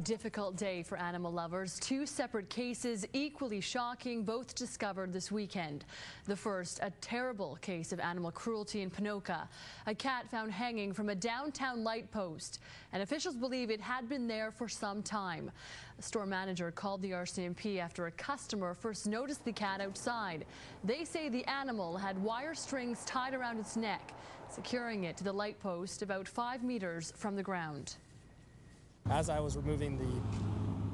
Difficult day for animal lovers. Two separate cases, equally shocking, both discovered this weekend. The first, a terrible case of animal cruelty in Ponoka. A cat found hanging from a downtown light post, and officials believe it had been there for some time. A store manager called the RCMP after a customer first noticed the cat outside. They say the animal had wire strings tied around its neck, securing it to the light post about 5 meters from the ground. As I was removing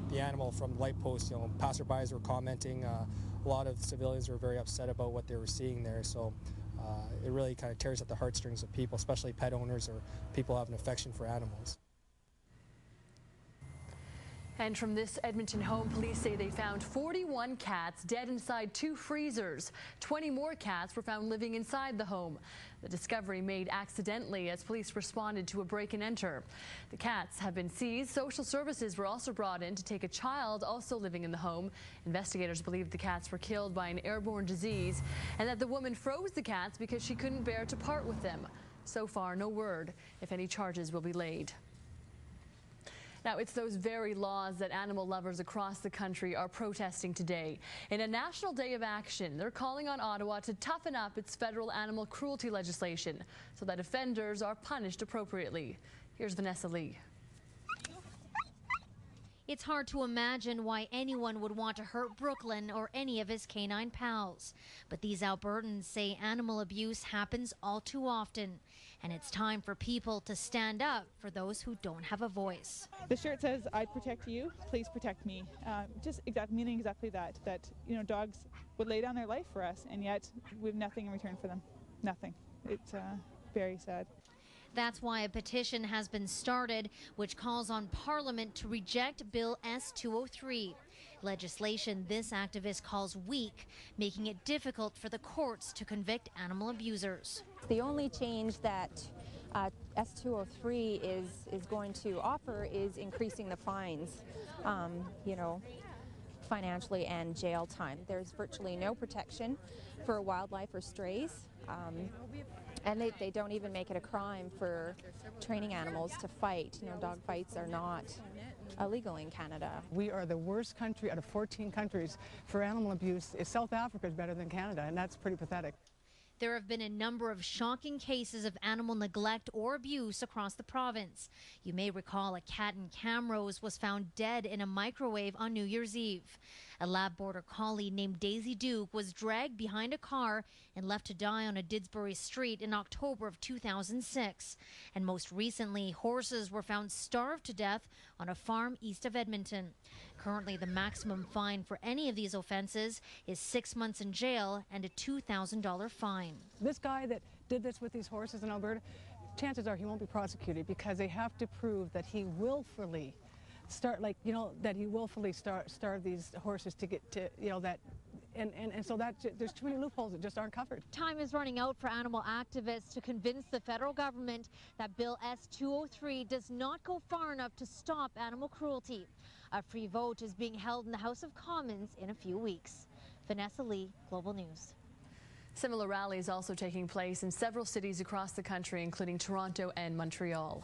the animal from the light post, passerbys were commenting. A lot of civilians were very upset about what they were seeing there. So it really kind of tears at the heartstrings of people, especially pet owners or people who have an affection for animals. And from this Edmonton home, police say they found 41 cats dead inside 2 freezers. 20 more cats were found living inside the home. The discovery made accidentally as police responded to a break and enter. The cats have been seized. Social services were also brought in to take a child also living in the home. Investigators believe the cats were killed by an airborne disease and that the woman froze the cats because she couldn't bear to part with them. So far, no word if any charges will be laid. Now, it's those very laws that animal lovers across the country are protesting today. In a national day of action, they're calling on Ottawa to toughen up its federal animal cruelty legislation so that offenders are punished appropriately. Here's Vanessa Lee. It's hard to imagine why anyone would want to hurt Brooklyn or any of his canine pals. But these Albertans say animal abuse happens all too often. And it's time for people to stand up for those who don't have a voice. The shirt says, "I protect you, please protect me." Meaning exactly that dogs would lay down their life for us, and yet we have nothing in return for them. Nothing. It's very sad. That's why a petition has been started, which calls on Parliament to reject Bill S-203. Legislation this activist calls weak, making it difficult for the courts to convict animal abusers. The only change that S-203 is going to offer is increasing the fines, financially and jail time. There's virtually no protection for wildlife or strays. And they don't even make it a crime for training animals to fight. Dog fights are not illegal in Canada. We are the worst country out of 14 countries for animal abuse. South Africa is better than Canada, and that's pretty pathetic. There have been a number of shocking cases of animal neglect or abuse across the province. You may recall a cat in Camrose was found dead in a microwave on New Year's Eve. A lab border collie named Daisy Duke was dragged behind a car and left to die on a Didsbury street in October of 2006. And most recently, horses were found starved to death on a farm east of Edmonton. Currently, the maximum fine for any of these offenses is 6 months in jail and a $2,000 fine. This guy that did this with these horses in Alberta, chances are he won't be prosecuted because they have to prove that he willfully starve these horses to get to, and so that there's too many loopholes that just aren't covered. Time is running out for animal activists to convince the federal government that Bill S-203 does not go far enough to stop animal cruelty. A free vote is being held in the House of Commons in a few weeks. Vanessa Lee, Global News. Similar rallies also taking place in several cities across the country, including Toronto and Montreal.